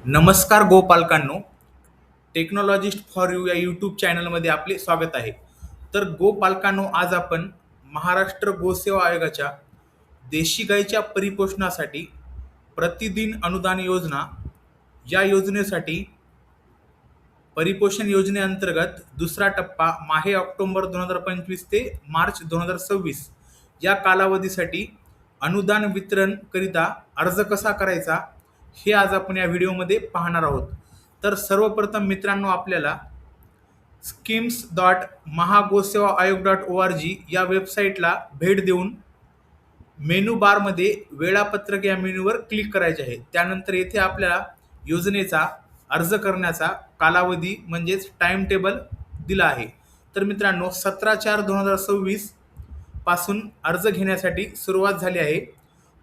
नमस्कार गोपालकांनो, technologist for you या YouTube चॅनलमध्ये आपले स्वागत आहे. तर गोपालकांनो, आज आपण महाराष्ट्र गोसेवा आयोगाच्या देशी गाईच्या परिपोषणासाठी प्रतिदिन अनुदान योजना या योजनेसाठी परिपोषण योजनेअंतर्गत दुसरा टप्पा माहे ऑक्टोबर 2025 ते मार्च 2026 या कालावधीसाठी अनुदान वितरण करिता अर्ज कसा करायचा हे आज आपण या व्हिडिओमध्ये पाहणार आहोत. तर सर्वप्रथम मित्रांनो, आपल्याला schemes.mahagosevaayog.org या वेबसाईटला भेट देऊन मेनू बारमध्ये वेळापत्रक या मेनूवर क्लिक करायचे आहे. त्यानंतर येथे आपल्याला योजनेचा अर्ज करण्याचा कालावधी म्हणजेच टाइम टेबल दिला आहे. तर मित्रांनो, 17/4/2026 पासून अर्ज घेण्यासाठी सुरुवात झाली आहे.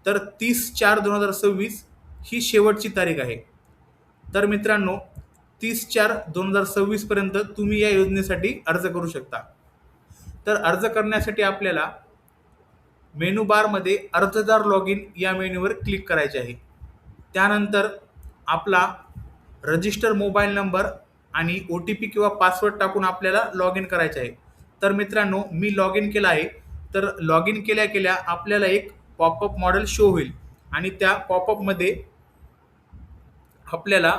तर 30/4/2026 ही शेवटची तारीख आहे. तर मित्रांनो, 30/4/2026 पर्यंत तुम्ही या योजनेसाठी अर्ज करू शकता. तर अर्ज करण्यासाठी आपल्याला मेनू बारमध्ये अर्जदार लॉग इन या मेन्यूवर क्लिक करायचे आहे. त्यानंतर आपला रजिस्टर मोबाईल नंबर आणि OTP किंवा पासवर्ड टाकून आपल्याला लॉग इन करायचे आहे. तर मित्रांनो, मी लॉग इन केला आहे. तर लॉग इन केल्या केल्या आपल्याला एक पॉपअप मॉडेल शो होईल आणि त्या पॉपअपमध्ये आपल्याला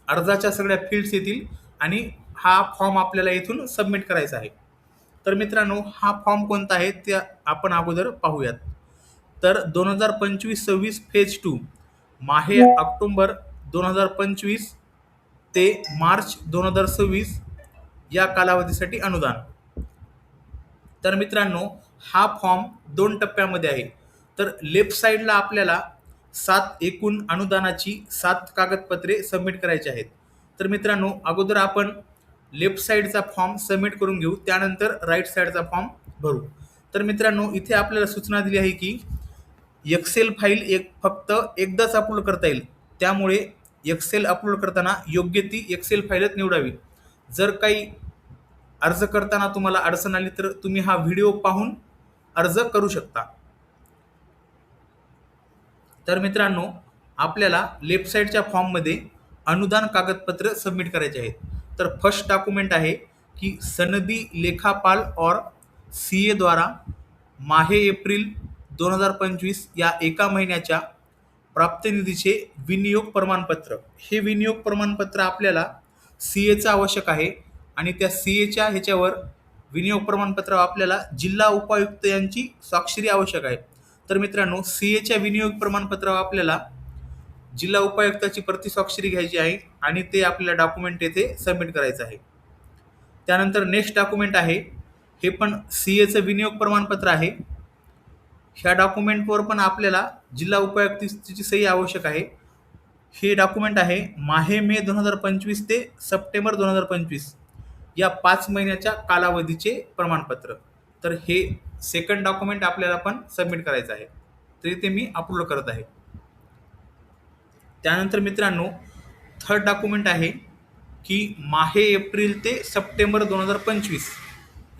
अर्जाच्या सगळ्या फील्ड्स येतील आणि हा फॉर्म आपल्याला इथून सबमिट करायचा आहे. तर मित्रांनो, हा फॉर्म कोणता आहे ते आपण अगोदर पाहूयात. तर 2025-26 फेज 2 माहे ऑक्टोबर 2025 ते मार्च 2026 या कालावधीसाठी अनुदान. तर मित्रांनो, हा फॉर्म 2 टप्प्यामध्ये आहे. तर लेफ्ट साईडला आपल्याला एकूण अनुदानाची 7 कागदपत्रे सबमिट करायची आहेत. तर मित्रांनो, अगोदर आपण लेफ्ट साईडचा फॉर्म सबमिट करून घेऊ, त्यानंतर राईट साईडचा फॉर्म भरू. तर मित्रांनो, इथे आपल्याला सूचना दिली आहे की एक्सेल फाईल फक्त एकदाच अपलोड करता येईल. त्यामुळे एक्सेल अपलोड करताना योग्य ती एक्सेल फाईलच निवडावी. जर काही अर्ज करताना तुम्हाला अडचण आली तर तुम्ही हा व्हिडिओ पाहून अर्ज करू शकता. तर मित्रांनो, आपल्याला लेफ्ट साईडच्या फॉर्ममध्ये अनुदान कागदपत्र सबमिट करायचे आहेत. तर फर्स्ट डॉक्युमेंट आहे की सनदी लेखापाल और CA द्वारा माहे एप्रिल 2025 या एका महिन्याच्या प्राप्तिनिधीचे विनियोग प्रमाणपत्र. हे विनियोग प्रमाणपत्र आपल्याला CAचं आवश्यक आहे आणि त्या CAच्या ह्याच्यावर विनियोग प्रमाणपत्र आपल्याला जिल्हा उपायुक्त यांची स्वाक्षरी आवश्यक आहे. तर मित्रांनो, CAच्या विनियोग प्रमाणपत्रावर आपल्याला जिल्हा उपायुक्ताची प्रतिस्वाक्षरी घ्यायची आहे आणि ते आपल्याला डॉक्युमेंट येथे सबमिट करायचं आहे. त्यानंतर नेक्स्ट डॉक्युमेंट आहे, हे पण CAचं विनियोग प्रमाणपत्र आहे. ह्या डॉक्युमेंटवर पण आपल्याला जिल्हा उपायुक्ताची सही आवश्यक आहे. हे डॉक्युमेंट आहे माहे मे 2025 ते सप्टेंबर 2025 या 5 महिन्याच्या कालावधीचे प्रमाणपत्र. तर हे सेकंड डॉक्युमेंट आपल्याला पण सबमिट करायचं आहे. तर इथे मी अपलोड करत आहे. त्यानंतर मित्रांनो, थर्ड डॉक्युमेंट आहे की माहे एप्रिल ते सप्टेंबर 2025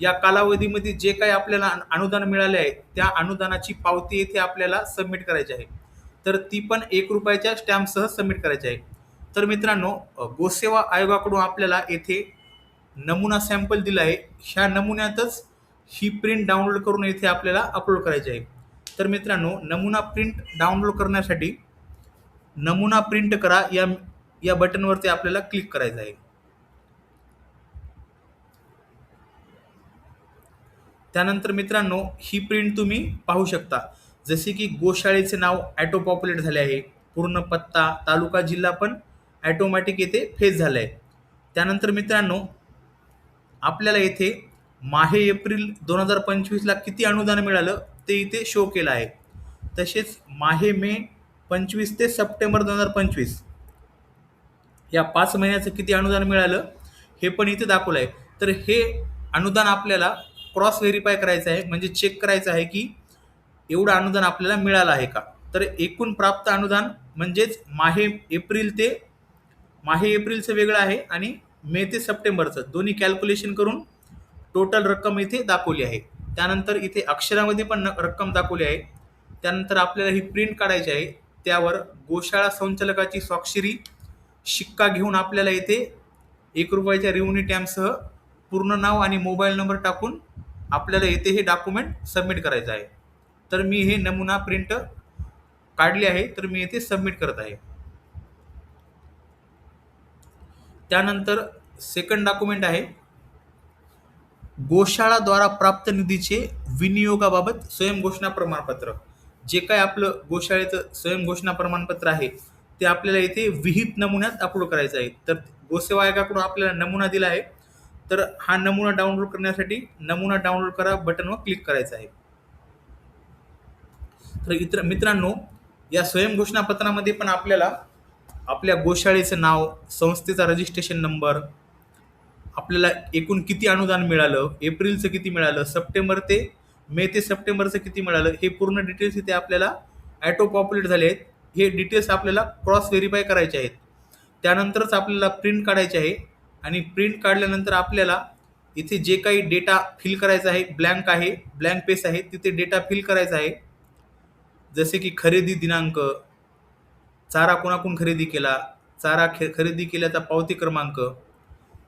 या कालावधीमध्ये जे काही आपल्याला अनुदान मिळाले आहे त्या अनुदानाची पावती येथे आपल्याला सबमिट करायची आहे. तर ती पण ₹1 स्टॅम्पसह सबमिट करायची आहे. तर मित्रांनो, गोसेवा आयोगाकडून आपल्याला येथे नमुना सॅम्पल दिला आहे. ह्या नमुन्यातच ही प्रिंट डाउनलोड करून येथे आपल्याला अपलोड करायची आहे. तर मित्रांनो, नमुना प्रिंट डाउनलोड करण्यासाठी नमुना प्रिंट करा या बटनवरती आपल्याला क्लिक करायचं आहे. त्यानंतर मित्रांनो, ही प्रिंट तुम्ही पाहू शकता. जसे की गोशाळेचे नाव ॲटो पॉप्युलेट झाले आहे, पूर्ण पत्ता, तालुका, जिल्हा पण ॲटोमॅटिक येथे फेज झालं आहे. त्यानंतर मित्रांनो, आपल्याला येथे माहे एप्रिल 2025ला किती अनुदान मिळालं ते इथे शो केलं आहे. तसेच माहे मे 25 ते सप्टेंबर 2025 या 5 महिन्याचं किती अनुदान मिळालं हे पण इथे दाखवलं आहे. तर हे अनुदान आपल्याला क्रॉस व्हेरीफाय करायचं आहे, म्हणजे चेक करायचं आहे की एवढं अनुदान आपल्याला मिळालं आहे का. तर एकूण प्राप्त अनुदान म्हणजेच माहे एप्रिलचं वेगळं आहे आणि मे ते सप्टेंबरचं दोन्ही कॅल्क्युलेशन करून टोटल रक्कम इथे दाखवली आहे. त्यानंतर इथे अक्षरामध्ये पण रक्कम दाखवली आहे. त्यानंतर आपल्याला ही प्रिंट काढायची आहे. त्यावर गोशाळा संचालकाची स्वाक्षरी शिक्का घेऊन आपल्याला इथे ₹1 रेव्हेन्यू टॅम्पसह पूर्ण नाव आणि मोबाईल नंबर टाकून आपल्याला इथे हे डॉक्युमेंट सबमिट करायचं आहे. तर मी हे नमुना प्रिंट काढली आहे, तर मी इथे सबमिट करत आहे. त्यानंतर सेकंड डॉक्युमेंट आहे गोशाळाद्वारा प्राप्त निधीचे विनियोगाबाबत स्वयंघोषणा प्रमाणपत्र. जे काय आपलं गोशाळेचं स्वयंघोषणा प्रमाणपत्र आहे ते आपल्याला इथे विहित नमुन्यात अपलोड करायचं आहे. तर गोसेवा आयोगाकडून आपल्याला नमुना दिला आहे, तर हा नमुना डाउनलोड करण्यासाठी नमुना डाउनलोड करा बटनवर क्लिक करायचं आहे. तर इतर मित्रांनो, या स्वयंघोषणा पत्रामध्ये पण आपल्याला आपल्या गोशाळेचं नाव, संस्थेचा रजिस्ट्रेशन नंबर, आपल्याला एकूण किती अनुदान मिळालं, एप्रिलचं किती मिळालं, सप्टेंबर ते मे ते सप्टेंबरचं किती मिळालं, हे पूर्ण डिटेल्स इथे आपल्याला ॲटो पॉप्युलेट झाले आहेत. हे डिटेल्स आपल्याला क्रॉस व्हेरीफाय करायचे आहेत. त्यानंतरच आपल्याला प्रिंट काढायचे आहे आणि प्रिंट काढल्यानंतर आपल्याला इथे जे काही डेटा फिल करायचा आहे, ब्लँक आहे, ब्लँक पेज आहे, तिथे डेटा फिल करायचा आहे. जसे की खरेदी दिनांक, चारा कोणाकडून खरेदी केला, चारा खरेदी केल्याचा पावती क्रमांक,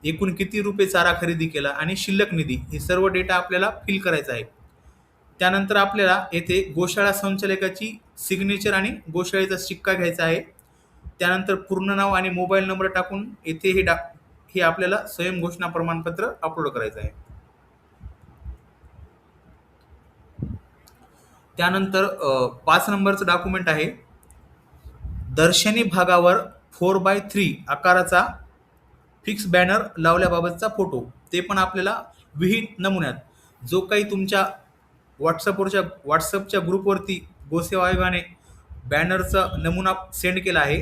एकूण किती रुपये चारा खरेदी केला आणि शिल्लक निधी, हे सर्व डेटा आपल्याला फिल करायचा आहे. त्यानंतर आपल्याला येथे गोशाळा संचालकाची सिग्नेचर आणि गोशाळेचा शिक्का घ्यायचा आहे. त्यानंतर पूर्ण नाव आणि मोबाईल नंबर टाकून येथे हे आपल्याला स्वयंघोषणा प्रमाणपत्र अपलोड करायचं आहे. त्यानंतर 5 नंबरचं डॉक्युमेंट आहे दर्शनी भागावर 4x3 आकाराचा फिक्स बॅनर लावल्याबाबतचा फोटो. ते पण आपल्याला विहित नमुन्यात, जो काही तुमच्या व्हॉट्सअपच्या ग्रुपवरती गोसेवा आयोगाने बॅनरचा नमुना सेंड केला आहे,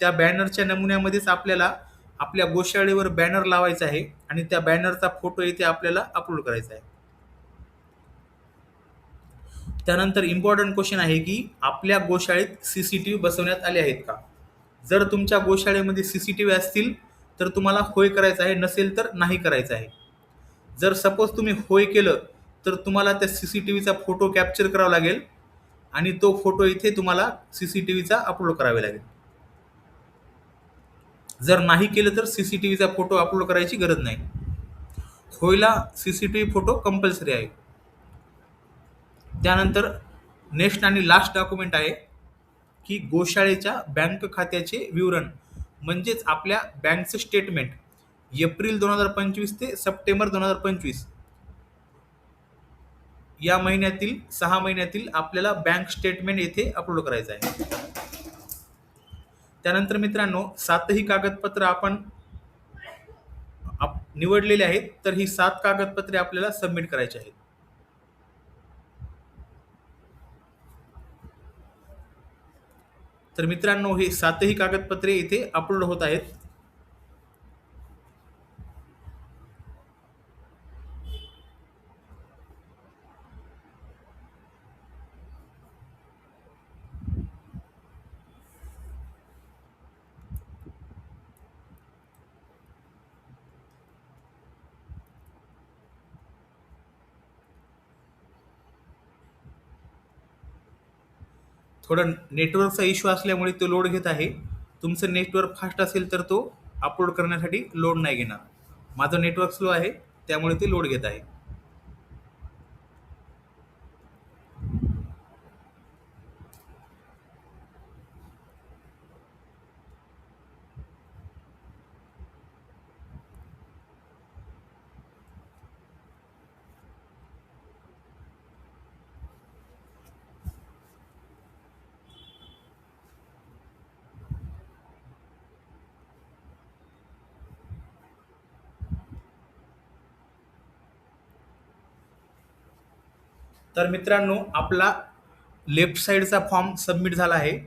त्या बॅनरच्या नमुन्यामध्येच आपल्याला आपल्या गोशाळेवर बॅनर लावायचा आहे आणि त्या बॅनरचा फोटो इथे आपल्याला अपलोड करायचा आहे. त्यानंतर इम्पॉर्टंट क्वेश्चन आहे की आपल्या गोशाळेत CCTV बसवण्यात आले आहेत का? जर तुमच्या गोशाळेमध्ये CCTV असतील तर तुम्हाला होय करायचं आहे, नसेल तर नाही करायचं आहे. जर सपोज तुम्ही होय केलं तर तुम्हाला त्या CCTVचा फोटो कॅप्चर करावा लागेल आणि तो फोटो इथे तुम्हाला CCTVचा अपलोड करावे लागेल. जर नाही केलं तर CCTVचा फोटो अपलोड करायची गरज नाही. होयला CCTV फोटो कंपल्सरी आहे. त्यानंतर नेक्स्ट आणि लास्ट डॉक्युमेंट आहे की गोशाळेच्या बँक खात्याचे विवरण, म्हणजेच आपल्या बँकचं स्टेटमेंट एप्रिल 2025 ते सप्टेंबर 2025 या महिन्यातील 6 महिन्यातील आपल्याला बँक स्टेटमेंट येथे अपलोड करायचं आहे. त्यानंतर मित्रांनो, 7ही कागदपत्र आपण निवडलेले आहेत, तर ही 7 कागदपत्रे आपल्याला सबमिट करायची आहेत. तर मित्रांनो, हे 7ही कागदपत्रे इथे अपलोड होत आहेत. थोडं नेटवर्कचा इश्यू असल्यामुळे तो लोड घेत आहे. तुमचं नेटवर्क फास्ट असेल तर तो अपलोड करण्यासाठी लोड नाही घेणार. माझं नेटवर्क स्लो आहे, त्यामुळे ते लोड घेत आहे. तर मित्रांनो, आपला लेफ्ट साईडचा फॉर्म सबमिट झाला आहे.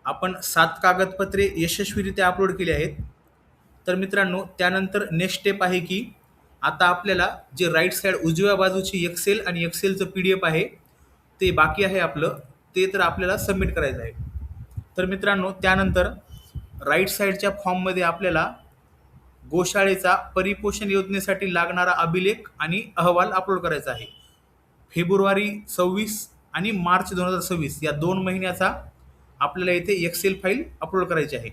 आपण 7 कागदपत्रे यशस्वीरित्या अपलोड केली आहेत. तर मित्रांनो, त्यानंतर नेक्स्ट स्टेप आहे की आता आपल्याला जे राईट साईड उजव्या बाजूची एक्सेल आणि एक्सेलचं PDF आहे ते बाकी आहे आपलं, ते तर आपल्याला सबमिट करायचं आहे. तर मित्रांनो, त्यानंतर राईट साईडच्या फॉर्ममध्ये आपल्याला गोशाळेचा परिपोषण योजनेसाठी लागणारा अभिलेख आणि अहवाल अपलोड करायचा आहे. फेब्रुवारी 26 आणि मार्च 2026 या 2 महिन्याचा आपल्याला इथे एक्सेल फाईल अपलोड करायची आहे.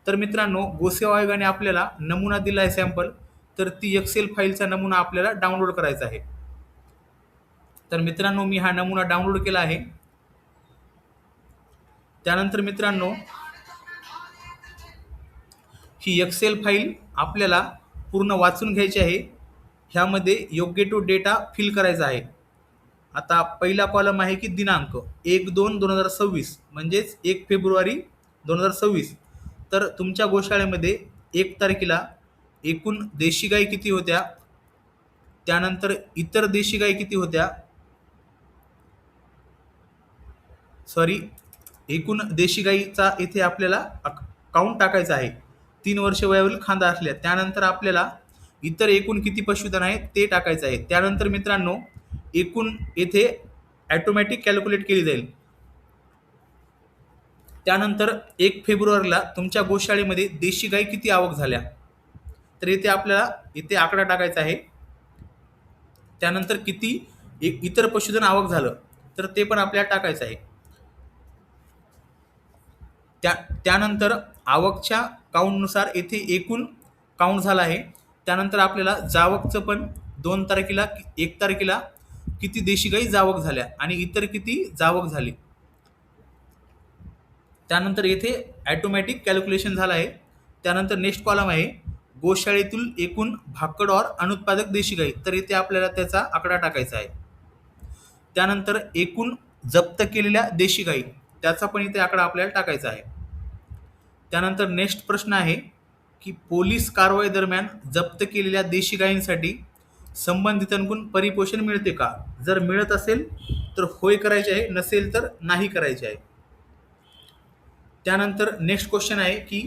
तर मित्रांनो, गोसेवा आयोगाने आपल्याला नमुना दिला आहे सॅम्पल, तर ती एक्सेल फाईलचा नमुना आपल्याला डाउनलोड करायचा आहे. तर मित्रांनो, मी हा नमुना डाउनलोड केला आहे. त्यानंतर मित्रांनो, ही एक्सेल फाईल आपल्याला पूर्ण वाचून घ्यायची आहे. ह्यामध्ये योग्य तो डेटा फिल करायचा आहे. आता पहिला कॉलम आहे की दिनांक 1/2/2026 म्हणजेच 1 फेब्रुवारी 2026. तर तुमच्या गोशाळेमध्ये 1 तारखेला एकूण देशी गाई किती होत्या, त्यानंतर इतर देशी गाई किती होत्या, एकूण देशी गाईचा इथे आपल्याला काउंट टाकायचा आहे. 3 वर्ष वयावरील खांदा असल्या. त्यानंतर आपल्याला इतर एकूण किती पशुधन आहे ते टाकायचं आहे. त्यानंतर मित्रांनो, एकूण येथे ॲटोमॅटिक कॅल्क्युलेट केली जाईल. त्यानंतर 1 फेब्रुवारीला तुमच्या गोशाळेमध्ये देशी गाई किती आवक झाल्या, तर इथे आपल्याला इथे आकडा टाकायचा आहे. त्यानंतर किती इतर पशुधन आवक झालं, तर ते पण आपल्याला टाकायचं आहे. त्यानंतर आवकच्या काउंटनुसार येथे एकूण काउंट झाला आहे. त्यानंतर आपल्याला जावकचं पण 2 तारखेला 1 तारखेला किती देशी गाई जावक झाल्या आणि इतर किती जावक झाली. त्यानंतर येथे ॲटोमॅटिक कॅल्क्युलेशन झालं आहे. त्यानंतर नेक्स्ट कॉलम आहे गोशाळेतील एकूण भाकड और अनुत्पादक देशी गाई, तर इथे आपल्याला त्याचा आकडा टाकायचा आहे. त्यानंतर एकूण जप्त केलेल्या देशी गाई, त्याचा पण इथे आकडा आपल्याला टाकायचा आहे. त्यानंतर नेक्स्ट प्रश्न आहे की पोलीस कारवाई दरम्यान जप्त केलेल्या देशी गायींसाठी संबंधितांकडून परिपोषण मिळते का, जर मिळत असेल तर होय करायचे आहे, नसेल तर नाही करायचे आहे. त्यानंतर नेक्स्ट क्वेश्चन आहे की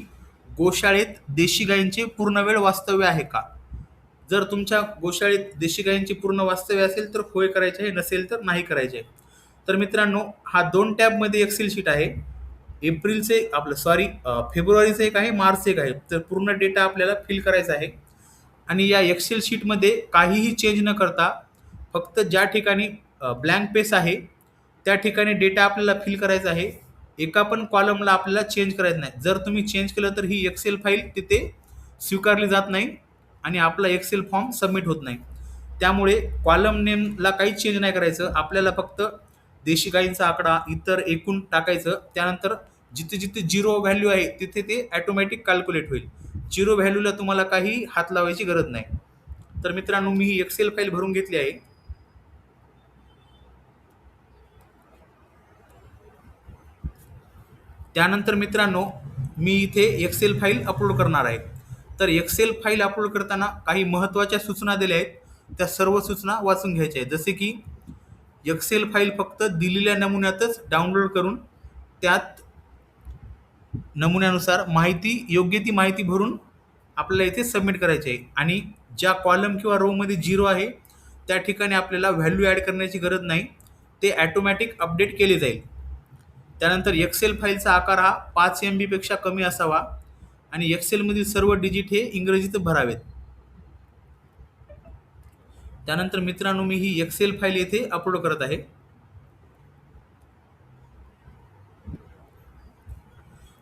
गोशाळेत देशी गायींचे पूर्ण वेळ वास्तव्य आहे का, जर तुमच्या गोशाळेत देशी गायींचे पूर्ण वास्तव्य असेल तर होय करायचे आहे, नसेल तर नाही करायचे आहे. तर मित्रांनो, हा 2 टॅबमध्ये एक्सेल शीट आहे. फेब्रुवारीचं एक आहे, मार्चचं एक आहे. तर पूर्ण डेटा आपल्याला फिल करायचा आहे आणि या एक्सेल शीटमध्ये काहीही चेंज न करता फक्त ज्या ठिकाणी ब्लँक पेज आहे त्या ठिकाणी डेटा आपल्याला फिल करायचा आहे. एका पण कॉलमला आपल्याला चेंज करायचं नाही. जर तुम्ही चेंज केलं तर ही एक्सेल फाईल तिथे स्वीकारली जात नाही आणि आपला एक्सेल फॉर्म सबमिट होत नाही. त्यामुळे कॉलम नेमला काही चेंज नाही करायचं. आपल्याला फक्त देशी गाईंचा आकडा, इतर एकूण टाकायचं. त्यानंतर जिथे जिथे 0 व्हॅल्यू आहे तिथे ते ॲटोमॅटिक कॅल्क्युलेट होईल. 0 व्हॅल्यूला तुम्हाला काही हात लावायची गरज नाही. तर मित्रांनो, मी ही एक्सेल फाईल भरून घेतली आहे. त्यानंतर मित्रांनो, मी इथे एक्सेल फाईल अपलोड करणार आहे. तर एक्सेल फाईल अपलोड करताना काही महत्त्वाच्या सूचना दिल्या आहेत, त्या सर्व सूचना वाचून घ्यायच्या आहेत. जसे की एक्सेल फाईल फक्त दिलेल्या नमुन्यातच डाउनलोड करून त्यात नमुन्यानुसार योग्य ती माहिती भरून आपल्याला इथे सबमिट करायची आहे. आणि ज्या कॉलम किंवा रोमध्ये 0 आहे त्या ठिकाणी आपल्याला व्हॅल्यू ॲड करण्याची गरज नाही, ते ॲटोमॅटिक अपडेट केले जाईल. त्यानंतर एक्सेल फाईलचा आकार हा 5 MB पेक्षा कमी असावा आणि एक्सेलमधील सर्व डिजिट हे इंग्रजीत भरावेत. त्यानंतर मित्रांनो, मी ही एक्सेल फाईल येथे अपलोड करत आहे.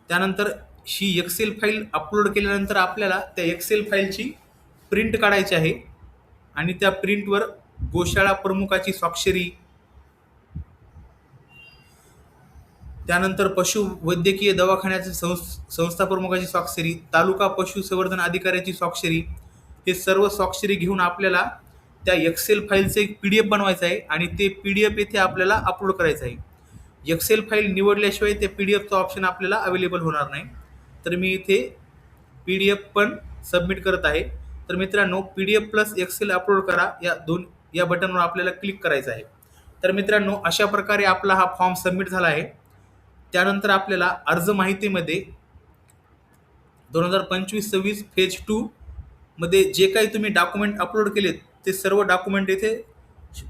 त्यानंतर ही एक्सेल फाईल अपलोड केल्यानंतर आपल्याला त्या एक्सेल फाईलची प्रिंट काढायची आहे आणि त्या प्रिंटवर गोशाळा प्रमुखाची स्वाक्षरी, त्यानंतर पशुवैद्यकीय दवाखान्याचे संस्था प्रमुखाची स्वाक्षरी, तालुका पशुसंवर्धन अधिकाऱ्याची स्वाक्षरी, हे सर्व स्वाक्षरी घेऊन आपल्याला त्या एक्सेल फाईलचं एक PDF बनवायचं आहे आणि ते PDF येथे आपल्याला अपलोड करायचं आहे. एक्सेल फाईल निवडल्याशिवाय ते PDFचं ऑप्शन आपल्याला अवेलेबल होणार नाही. तर मी इथे PDF पण सबमिट करत आहे. तर मित्रांनो, PDF प्लस एक्सेल अपलोड करा या बटनवर आपल्याला क्लिक करायचं आहे. तर मित्रांनो, अशा प्रकारे आपला हा फॉर्म सबमिट झाला आहे. त्यानंतर आपल्याला अर्ज माहितीमध्ये 2025-26 फेज 2 मध्ये जे काही तुम्ही डॉक्युमेंट अपलोड केलेत ते सर्व डॉक्युमेंट इथे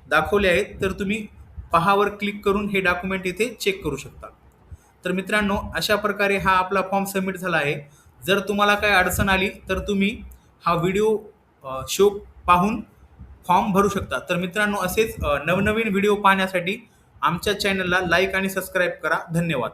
दाखवले आहेत. तर तुम्ही पहावर क्लिक करून हे डॉक्युमेंट इथे चेक करू शकता. तर मित्रांनो, अशा प्रकारे हा आपला फॉर्म सबमिट झाला आहे. जर तुम्हाला काही अडचण आली तर तुम्ही हा व्हिडिओ शो पाहून फॉर्म भरू शकता. तर मित्रांनो, असेच नवनवीन व्हिडिओ पाहण्यासाठी आमच्या चॅनलला लाईक आणि सबस्क्राईब करा. धन्यवाद.